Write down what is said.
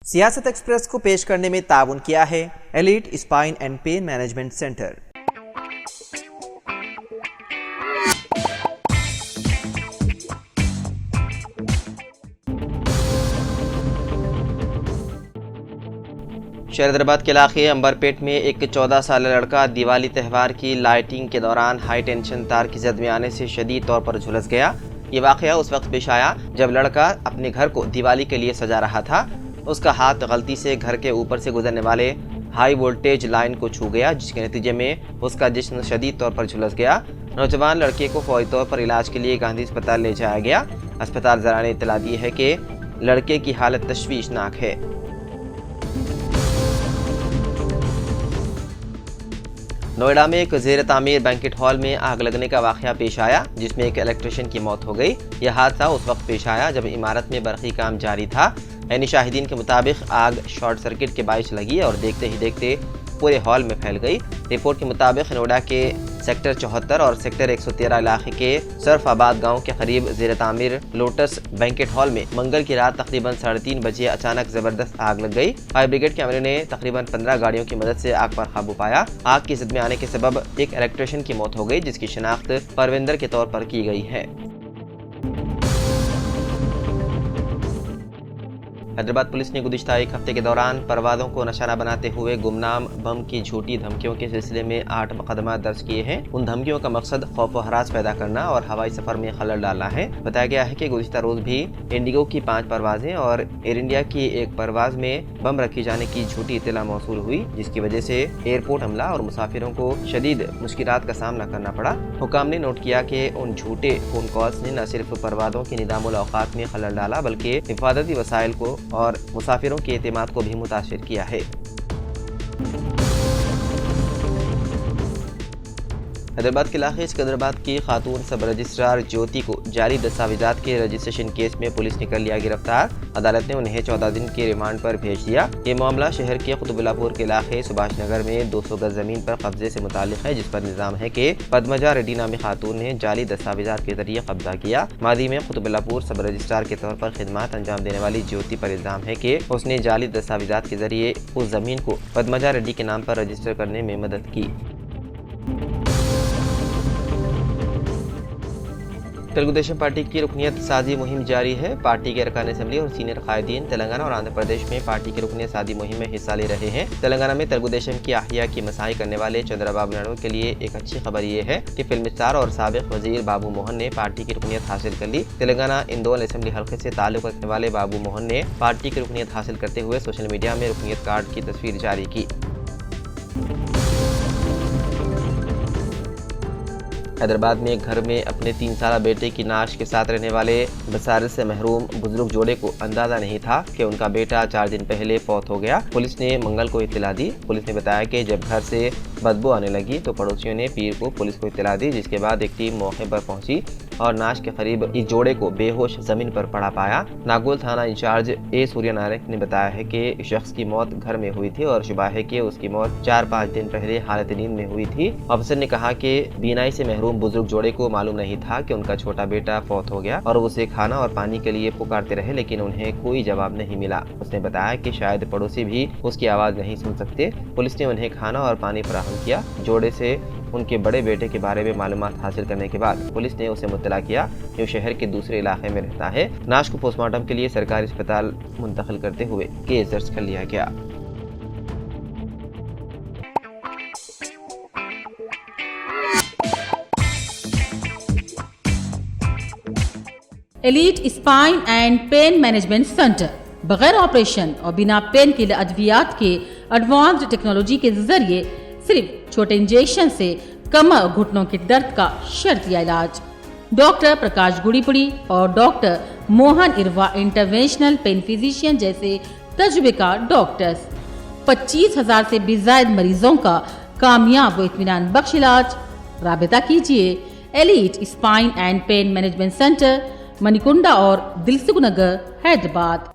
सियासत एक्सप्रेस को पेश करने में ताउन किया है elite spine and pain management centre. शहर हैदराबाद के इलाके अंबरपेट में एक 14 साल लड़का दिवाली त्यौहार की लाइटिंग के दौरान हाई टेंशन तार की जद में आने से शदीद तौर पर झुलस गया। ये वाकया उस वक्त पेश आया जब लड़का अपने घर को दिवाली के लिए सजा रहा था। उसका हाथ गलती से घर के ऊपर से गुजरने वाले हाई वोल्टेज लाइन को छू गया, जिसके नतीजे में उसका जिस्म शदीद तौर पर झुलस गया। नौजवान लड़के को फौरी तौर पर इलाज के लिए गांधी अस्पताल ले जाया गया। अस्पताल ज़रा ने इत्तला दी है कि लड़के की हालत तशवीशनाक है। नोएडा में एक ज़ेर तामीर बैंकेट हॉल में आग लगने का वाक़या पेश आया, जिसमें एक इलेक्ट्रिशियन की मौत हो गई। यह हादसा उस वक्त पेश आया जब इमारत में बरक़ी काम जारी था। यानी शाहिदीन के मुताबिक आग शॉर्ट सर्किट के बाइस लगी और देखते ही देखते पूरे हॉल में फैल गई। रिपोर्ट के मुताबिक नोएडा के सेक्टर 74 और सेक्टर 113 इलाके के सरफाबाद गांव के करीब ज़ेर तामीर लोटस बैंकेट हॉल में मंगल की रात तकरीबन 3:30 बजे अचानक जबरदस्त आग लग गई। फायर ब्रिगेड के अमले ने तकरीबन 15 गाड़ियों की मदद से आग पर काबू पाया। आग की जद में आने के सबब एक इलेक्ट्रिशियन की मौत हो गई, जिसकी शिनाख्त परविंदर के तौर पर की गई है। हैदराबाद पुलिस ने गुज़िश्ता एक हफ्ते के दौरान परवाज़ों को निशाना बनाते हुए गुमनाम बम की झूठी धमकियों के सिलसिले में 8 मुकदमा दर्ज किए हैं। उन धमकियों का मकसद खौफ व हरास पैदा करना और हवाई सफर में खलल डालना है। बताया गया है कि गुज़िश्ता रोज भी इंडिगो की 5 परवाजें और एयर इंडिया की एक परवाज में बम रखे जाने की झूठी इत्तला मौसूल हुई, जिसकी वजह से एयरपोर्ट हमला और मुसाफिरों को शदीद मुश्किलात का सामना करना पड़ा। हुकाम ने नोट किया कि उन झूठे फोन कॉल्स ने न सिर्फ परवाज़ों के निज़ामुल औकात में खलल डाला, बल्कि हिफाजती वसाइल को और मुसाफिरों के एतमाद को भी मुतासिर किया है। हैदराबाद के इलाके सिकंदराबाद की खातून सब रजिस्ट्रार ज्योति को जाली दस्तावेजात के रजिस्ट्रेशन केस में पुलिस ने कर लिया गिरफ्तार। अदालत ने उन्हें 14 दिन के रिमांड पर भेज दिया। ये मामला शहर के कुतुबुल्लापुर के इलाके सुभाष नगर में 200 गज जमीन पर कब्जे से मुताल्लिक है, जिस पर निजाम है कि पद्मजा रेड्डी नामी खातून ने जाली दस्तावेजात के जरिए कब्जा किया। मादी में कुतुबुल्लापुर सब रजिस्ट्रार के तौर पर खिदमत अंजाम देने वाली ज्योति पर इल्जाम है कि उसने जाली दस्तावेजात के जरिए उस जमीन को पद्मजा रेड्डी के नाम पर रजिस्टर करने में मदद की। तेलुगु देशम पार्टी की रुकनियत साजी मुहिम जारी है। पार्टी के अरकान असम्बली और सीनियर कायदीन तेलंगाना और आंध्र प्रदेश में पार्टी की रुकनियत साजी मुहिम में हिस्सा ले रहे हैं। तेलंगाना में तेलुगु देशम की अहिया की मसाई करने वाले चंद्रबाबू नायडू के लिए एक अच्छी खबर ये है कि फिल्म स्टार और साबिक वजीर बाबू मोहन ने पार्टी की रुकनियत हासिल कर ली। तेलंगाना इंदौर असेंबली हल्के से ताल्लुक रखने वाले बाबू मोहन ने पार्टी की रुकनियत हासिल करते हुए सोशल मीडिया में रुकनियत कार्ड की तस्वीर जारी की। हैदराबाद में एक घर में अपने 3 साल बेटे की नाश के साथ रहने वाले बसारत से महरूम बुजुर्ग जोड़े को अंदाजा नहीं था कि उनका बेटा 4 दिन पहले फौत हो गया। पुलिस ने मंगल को इत्तला दी। पुलिस ने बताया कि जब घर से बदबू आने लगी तो पड़ोसियों ने पीर को पुलिस को इत्तला दी, जिसके बाद एक टीम मौके पर पहुंची और नाश के करीब इस जोड़े को बेहोश जमीन पर पड़ा पाया। नागोल थाना इंचार्ज ए सूर्य नारायण ने बताया है कि इस शख्स की मौत घर में हुई थी और शुबा है कि उसकी मौत 4-5 दिन पहले हालत नींद में हुई थी। अफसर ने कहा कि बीनाई से महरूम बुजुर्ग जोड़े को मालूम नहीं था कि उनका छोटा बेटा फौत हो गया और उसे खाना और पानी के लिए पुकारते रहे, लेकिन उन्हें कोई जवाब नहीं मिला। उसने बताया कि शायद पड़ोसी भी उसकी आवाज नहीं सुन सकते। पुलिस ने उन्हें खाना और पानी फराहम किया। जोड़े से उनके बड़े बेटे के बारे में मालूमात हासिल करने के बाद पुलिस ने उसे मुत्तला किया, जो शहर के दूसरे इलाके में रहता है। नाश को पोस्टमार्टम के लिए सरकारी अस्पताल मुंतकिल करते हुए केस दर्ज कर लिया गया। Elite spine and pain management centre बगैर ऑपरेशन और बिना पेन किलर अद्वियात के एडवांस्ड टेक्नोलॉजी के जरिए सिर्फ छोटे इंजेक्शन से कमर और घुटनों के दर्द का शर्तिया इलाज। डॉक्टर प्रकाश गुड़ीपुड़ी और doctor Mohan Irva interventional pain physician जैसे तजुर्बेकार डॉक्टर्स 25,000 से भी ज्यादा मरीजों का कामयाब व इत्मीनान बख्श इलाज। राबिता कीजिए elite spine and pain management centre, Manikunda और दिलसुख नगर, हैदराबाद।